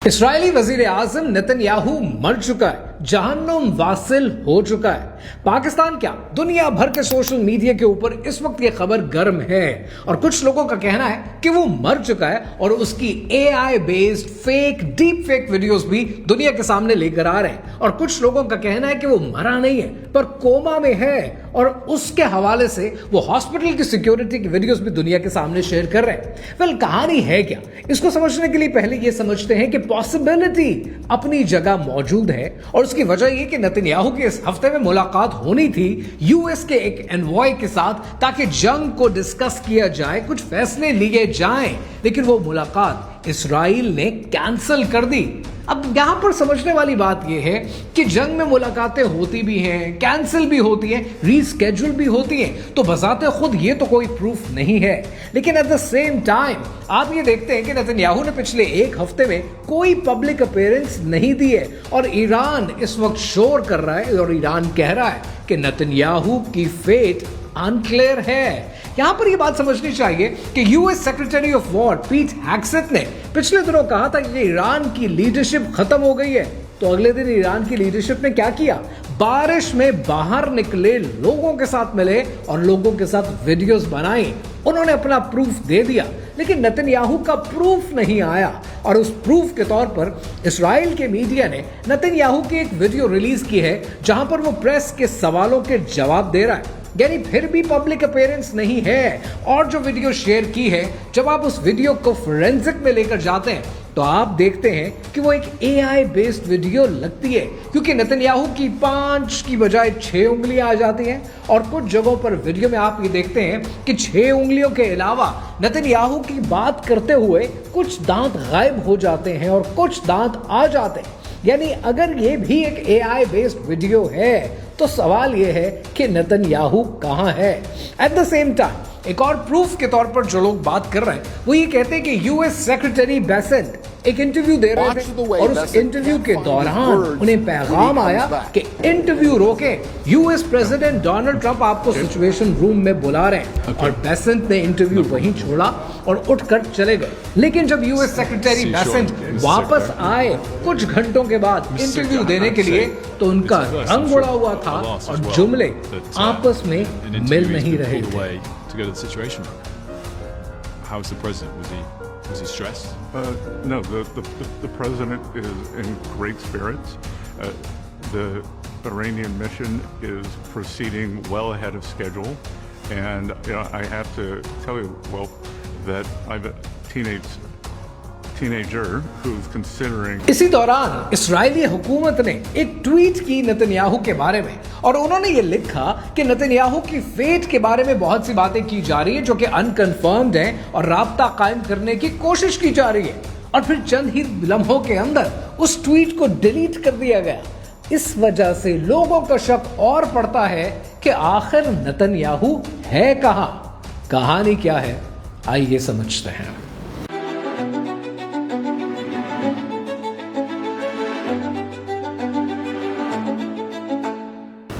इस्राएली वजीर आजम नेतन्याहू मर चुका है, जहन्नुम वासिल हो चुका है। पाकिस्तान क्या दुनिया भर के सोशल मीडिया के ऊपर इस वक्त ये खबर गर्म है और कुछ लोगों का कहना है कि वो मर चुका है और उसकी AI based fake deep fake videos भी दुनिया के सामने लेकर आ रहे हैं। और कुछ लोगों का कहना है कि वो मरा नहीं है पर कोमा में है और उसके हवाले से वो हॉस्पिटल की सिक्योरिटी की वीडियोस भी दुनिया के सामने शेयर कर रहे हैं। वेल, कहानी है क्या, इसको समझने के लिए पहले ये समझते हैं कि पॉसिबिलिटी अपनी जगह मौजूद है और उसकी वजह यह कि नेतन्याहू की इस हफ्ते में मुलाकात होनी थी यूएस के एक एनवॉय के साथ ताकि जंग को डिस्कस किया जाए, कुछ फैसले लिए जाएं, लेकिन वो मुलाकात इस्राइल ने कैंसिल कर दी। अब यहां पर समझने वाली बात यह है कि जंग में मुलाकातें होती भी हैं, कैंसिल भी होती हैं, रीस्केड्यूल भी होती हैं, तो बजाते खुद ये तो कोई प्रूफ नहीं है। लेकिन एट द सेम टाइम आप ये देखते हैं कि नेतन्याहू ने पिछले एक हफ्ते में कोई पब्लिक अपीयरेंस नहीं दी है और ईरान इस वक्त शोर कर रहा है और ईरान कह रहा है कि नेतन्याहू की फेट अनक्लियर है। यहां पर यह बात समझनी चाहिए कि यूएस सेक्रेटरी ऑफ वॉर पीट हेग्सेथ ने पिछले दिनों कहा था कि ईरान की लीडरशिप खत्म हो गई है, तो अगले दिन ईरान की लीडरशिप ने क्या किया, बारिश में बाहर निकले लोगों के साथ मिले और लोगों के साथ वीडियोस बनाई, उन्होंने अपना प्रूफ दे दिया। लेकिन नेतन्याहू का प्रूफ नहीं आया और उस प्रूफ के तौर पर इस्राइल के मीडिया ने नेतन्याहू की एक वीडियो रिलीज की है जहां पर वो प्रेस के सवालों के जवाब दे रहा है, यानी फिर भी पब्लिक अपीयरेंस नहीं है। और जो वीडियो शेयर की है, जब आप उस वीडियो को फोरेंसिक में लेकर जाते हैं तो आप देखते हैं कि वो एक एआई बेस्ड वीडियो लगती है, क्योंकि नेतन्याहू की 5 की बजाय 6 उंगलियां आ जाती हैं और कुछ जगहों पर वीडियो में आप ये देखते हैं कि 6 उंगलियों के अलावा नेतन्याहू की बात करते हुए कुछ दांत गायब हो जाते हैं और कुछ दांत आ जाते हैं। यानी अगर ये भी एक एआई बेस्ड वीडियो है तो सवाल ये है कि नेतन्याहू कहां है। एट द सेम टाइम एक और प्रूफ के तौर पर जो लोग बात कर रहे हैं वो ये कहते हैं कि यूएस सेक्रेटरी बेसेंट एक इंटरव्यू दे रहे थे और उस इंटरव्यू के दौरान उन्हें पैगाम आया कि इंटरव्यू रोके, यूएस प्रेसिडेंट डोनाल्ड ट्रंप आपको सिचुएशन रूम में बुला रहे हैं। और बेसेंट ने इंटरव्यू वहीं छोड़ा और उठकर चले गए। लेकिन जब यूएस सेक्रेटरी बेसेंट वापस आए कुछ घंटों के बाद इंटरव्यू देने के लिए, तो उनका रंग उड़ा हुआ था और जुमले आपस में मिल नहीं रहे थे। To go to the situation. How's the president? Was he stressed? No, the president is in great spirits. The Iranian mission is proceeding well ahead of schedule, and I have to tell you, well, that I've a teenager who's considering. इसी दौरान इस्राएली हुकूमत ने एक tweet की Netanyahu के बारे में और उन्होंने ये लिखा कि नेतन्याहू की फेट के बारे में बहुत सी बातें की जा रही है जो कि अनकन्फर्म्ड हैं और राब्ता कायम करने की कोशिश की जा रही है। और फिर चंद ही लम्हों के अंदर उस ट्वीट को डिलीट कर दिया गया। इस वजह से लोगों का शक और पड़ता है कि आखिर नेतन्याहू है कहां, कहानी क्या है, आइए समझते हैं।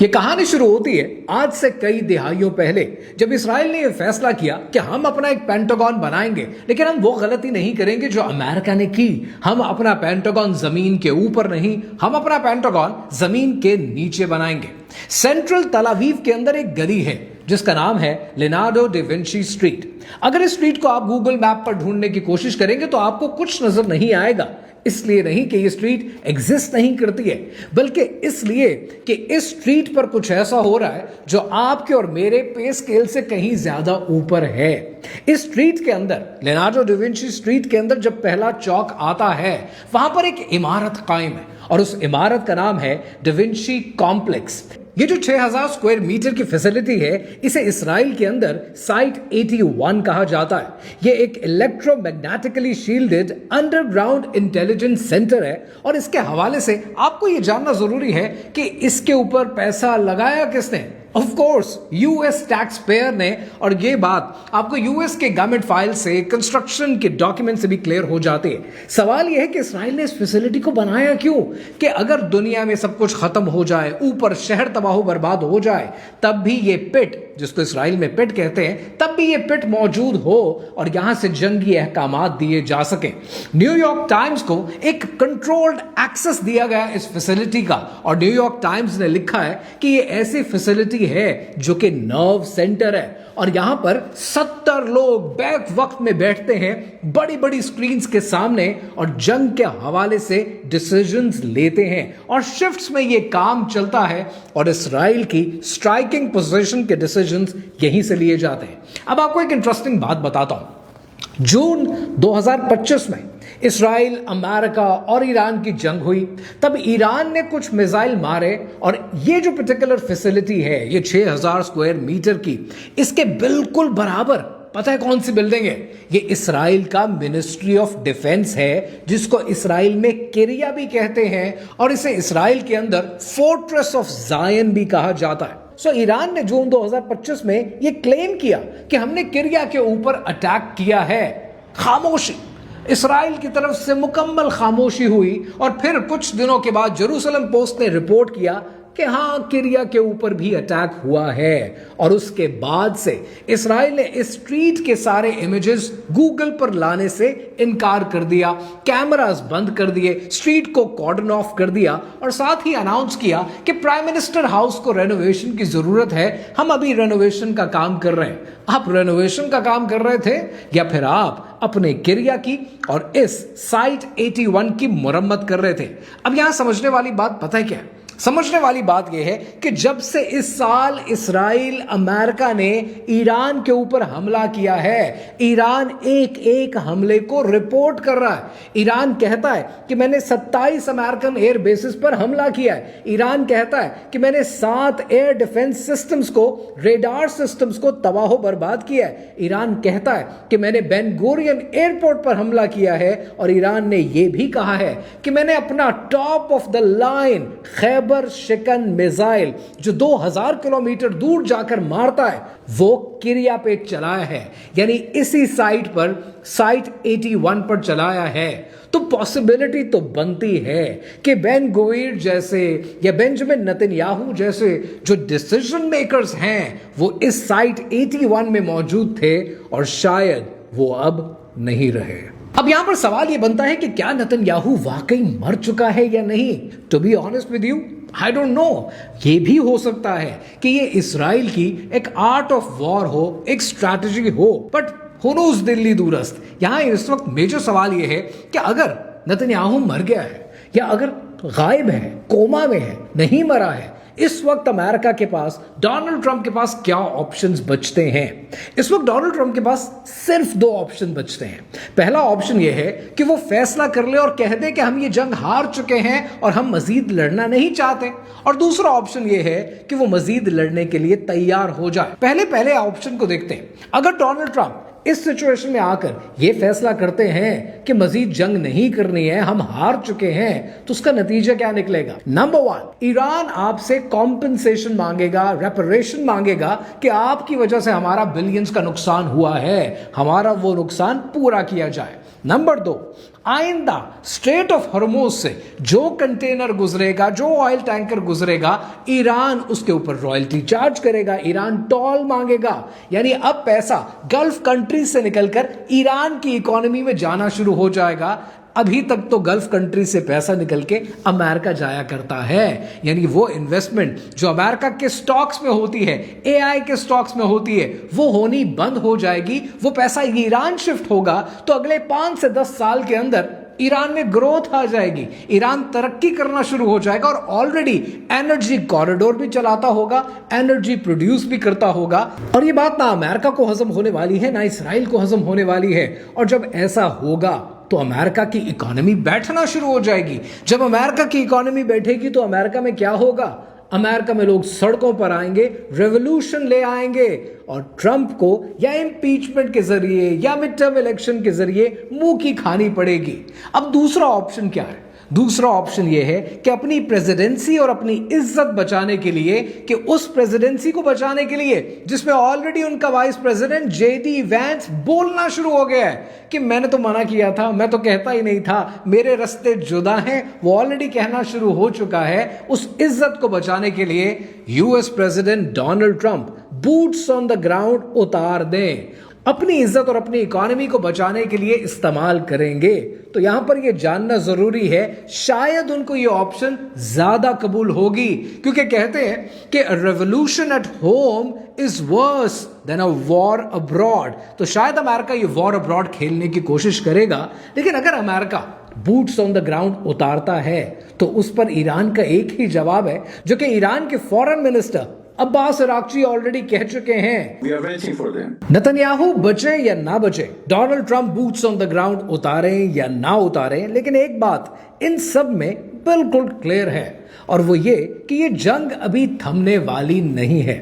ये कहानी शुरू होती है आज से कई दिहाइयों पहले, जब इसराइल ने यह फैसला किया कि हम अपना एक पेंटागन बनाएंगे, लेकिन हम वो गलती नहीं करेंगे जो अमेरिका ने की। हम अपना पेंटागन जमीन के ऊपर नहीं, हम अपना पेंटागन जमीन के नीचे बनाएंगे। सेंट्रल तल अवीव के अंदर एक गली है जिसका नाम है लिनार्डो डा विंची स्ट्रीट। अगर इस स्ट्रीट को आप गूगल मैप पर ढूंढने की कोशिश करेंगे तो आपको कुछ नजर नहीं आएगा। इसलिए नहीं कि ये स्ट्रीट एग्जिस्ट नहीं करती है, बल्कि इसलिए कि इस स्ट्रीट पर कुछ ऐसा हो रहा है जो आपके और मेरे पे स्केल से कहीं ज्यादा ऊपर है। इस स्ट्रीट के अंदर, लिनार्डो डा विंची स्ट्रीट के अंदर जब पहला चौक आता है, वहां पर एक इमारत कायम है और उस इमारत का नाम है डा विंची कॉम्प्लेक्स। ये जो 6000 स्क्वायर मीटर की फैसिलिटी है, इसे इसराइल के अंदर साइट 81 कहा जाता है। ये एक electromagnetically shielded underground intelligence centre है और इसके हवाले से आपको ये जानना जरूरी है कि इसके ऊपर पैसा लगाया किसने। Of course US tax payer ने, और ये बात आपको यूएस के गवर्नमेंट फाइल से, कंस्ट्रक्शन के डॉक्यूमेंट से भी क्लियर हो जाती है। सवाल यह है कि इसराइल ने इस फैसिलिटी को बनाया क्यों, कि अगर दुनिया में सब कुछ खत्म हो जाए, ऊपर शहर तबाह बर्बाद हो जाए, तब भी ये पिट जिसको इसराइल में पिट कहते हैं, तब भी ये पिट मौजूद हो और यहां से जंगी अहकामात दिए जा सके। न्यूयॉर्क टाइम्स को एक कंट्रोल्ड एक्सेस दिया गया इस फैसिलिटी का, और न्यूयॉर्क टाइम्स ने लिखा है कि ये ऐसी फैसिलिटी है जो कि नर्व सेंटर है, और यहां पर 70 लोग बैक वक्त में बैठते हैं बड़ी बड़ी स्क्रीन्स के सामने और जंग के हवाले से डिसीजंस लेते हैं, और शिफ्ट्स में यह काम चलता है और इसराइल की स्ट्राइकिंग पोजीशन के डिसीजंस यहीं से लिए जाते हैं। अब आपको एक इंटरेस्टिंग बात बताता हूं। जून 2025 में इसराइल, अमेरिका और ईरान की जंग हुई। तब ईरान ने कुछ मिसाइल मारे, और ये जो पर्टिकुलर फैसिलिटी है, ये 6000 स्क्वायर मीटर की, इसके बिल्कुल बराबर पता है कौन सी बिल्डिंग है? ये इसराइल का मिनिस्ट्री ऑफ डिफेंस है, जिसको इसराइल में किरिया भी कहते हैं, और इसे इसराइल के अंदर फोर्ट्रेस ऑफ जायन भी कहा जाता है। सो ईरान ने जून 2025 में ये क्लेम किया कि हमने किरिया के ऊपर अटैक किया है। खामोशी, इसराइल की तरफ से मुकम्मल खामोशी हुई, और फिर कुछ दिनों के बाद जेरूसलम पोस्ट ने रिपोर्ट किया कि हां, किरिया के ऊपर भी अटैक हुआ है। और उसके बाद से इसराइल ने इस स्ट्रीट के सारे इमेजेस गूगल पर लाने से इनकार कर दिया, कैमरास बंद कर दिए, स्ट्रीट को कॉर्डन ऑफ कर दिया, और साथ ही अनाउंस किया कि प्राइम मिनिस्टर हाउस को रेनोवेशन की जरूरत है, हम अभी रेनोवेशन का काम कर रहे हैं। आप रेनोवेशन का काम कर रहे थे, या फिर आप अपने किरिया की और इस साइट 81 की मुरम्मत कर रहे थे? अब यहां समझने वाली बात पता है क्या है? समझने वाली बात यह है कि जब से इस साल इसराइल, अमेरिका ने ईरान के ऊपर हमला किया है, ईरान एक एक हमले को रिपोर्ट कर रहा है। ईरान कहता है कि मैंने 27 अमेरिकन एयर बेसिस पर हमला किया है। ईरान कहता है कि मैंने 7 एयर डिफेंस सिस्टम्स को, रेडार सिस्टम्स को तबाह बर्बाद किया है। ईरान कहता है कि मैंने बेन गुरियन एयरपोर्ट पर हमला किया है, और ईरान ने यह भी कहा है कि मैंने अपना top of the line Khyber शिकन मिसाइल, जो 2000 किलोमीटर दूर जाकर मारता है, वो किरिया पे चलाया है, यानी इसी साइट पर, साइट 81 पर चलाया है। तो पॉसिबिलिटी तो बनती है कि बेन गुवीर जैसे या बेंजामिन नेतन्याहू जैसे जो डिसीजन मेकर्स हैं, वो इस साइट 81 में मौजूद थे, और शायद वो अब नहीं रहे। अब यहां पर सवाल यह बनता है कि क्या नेतन्याहू वाकई मर चुका है या नहीं? To be honest with you, I don't know. ये भी हो सकता है कि ये इसराइल की एक आर्ट ऑफ वॉर हो, एक स्ट्रैटेजी हो, बट हु नोस, दिल्ली दूरस्थ। यहां इस वक्त मेजर सवाल यह है कि अगर नेतन्याहू मर गया है, या अगर गायब है, कोमा में है, नहीं मरा है, इस वक्त अमेरिका के पास, डोनाल्ड ट्रंप के पास क्या ऑप्शंस बचते हैं? इस वक्त डोनाल्ड ट्रंप के पास सिर्फ 2 ऑप्शन बचते हैं। पहला ऑप्शन यह है कि वो फैसला कर ले और कह दे कि हम ये जंग हार चुके हैं और हम मजीद लड़ना नहीं चाहते, और दूसरा ऑप्शन यह है कि वो मजीद लड़ने के लिए तैयार हो जाए। पहले ऑप्शन को देखते हैं। अगर डोनाल्ड ट्रंप इस सिचुएशन में आकर यह फैसला करते हैं कि मजीद जंग नहीं करनी है, हम हार चुके हैं, तो उसका नतीजा क्या निकलेगा? नंबर 1, ईरान आपसे कॉम्पेंसेशन मांगेगा, रेपरेशन मांगेगा कि आपकी वजह से हमारा बिलियंस का नुकसान हुआ है, हमारा वो नुकसान पूरा किया जाए। नंबर 2, आइंदा स्ट्रेट ऑफ हॉर्मुज से जो कंटेनर गुजरेगा, जो ऑयल टैंकर गुजरेगा, ईरान उसके ऊपर रॉयल्टी चार्ज करेगा, ईरान टोल मांगेगा। यानी अब पैसा गल्फ कंट्री से निकलकर ईरान की इकोनॉमी में जाना शुरू हो जाएगा। अभी तक तो गल्फ कंट्री से पैसा निकल के अमेरिका जाया करता है, यानी वो इन्वेस्टमेंट जो अमेरिका के स्टॉक्स में होती है, एआई के स्टॉक्स में होती है, वो होनी बंद हो जाएगी। वो पैसा ईरान शिफ्ट होगा, तो अगले 5 से 10 साल के अंदर ईरान में ग्रोथ आ जाएगी, ईरान तरक्की करना शुरू हो जाएगा, और ऑलरेडी एनर्जी कॉरिडोर भी चलाता होगा, एनर्जी प्रोड्यूस भी करता होगा। और ये बात ना अमेरिका को हजम होने वाली है, ना इसराइल को हजम होने वाली है। और जब ऐसा होगा तो अमेरिका की इकोनॉमी बैठना शुरू हो जाएगी। जब अमेरिका की इकोनॉमी बैठेगी तो अमेरिका में क्या होगा? अमेरिका में लोग सड़कों पर आएंगे, रेवोल्यूशन ले आएंगे, और ट्रंप को या इंपीचमेंट के जरिए या मिड टर्म इलेक्शन के जरिए मुंह की खानी पड़ेगी। अब दूसरा ऑप्शन क्या है? दूसरा ऑप्शन यह है कि अपनी प्रेसिडेंसी और अपनी इज्जत बचाने के लिए, कि उस प्रेसिडेंसी को बचाने के लिए जिसमें ऑलरेडी उनका वाइस प्रेसिडेंट जेडी वैंस बोलना शुरू हो गया है कि मैंने तो मना किया था, मैं तो कहता ही नहीं था, मेरे रास्ते जुदा हैं, वो ऑलरेडी कहना शुरू हो चुका है। उस इज्जत को बचाने के लिए US president Donald Trump boots on the ground उतार दें, अपनी इज्जत और अपनी इकोनॉमी को बचाने के लिए इस्तेमाल करेंगे। तो यहां पर यह जानना जरूरी है, शायद उनको यह ऑप्शन ज्यादा कबूल होगी, क्योंकि कहते हैं कि revolution at home is worse than a war abroad. तो शायद अमेरिका ये वॉर अब्रॉड खेलने की कोशिश करेगा, लेकिन अगर America boots on the ground उतारता है तो उस पर ईरान का एक ही जवाब है, जो कि ईरान के foreign minister Abbas Araghchi already कह चुके हैं। We are waiting for them. Netanyahu बचे या ना बचे, Donald Trump boots on the ground उतारें या ना उतारें, लेकिन एक बात इन सब में बिल्कुल क्लियर है, और वो ये कि ये जंग अभी थमने वाली नहीं है।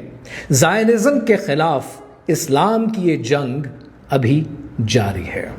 ज़ायनिज़्म के खिलाफ इस्लाम की ये जंग अभी जारी है।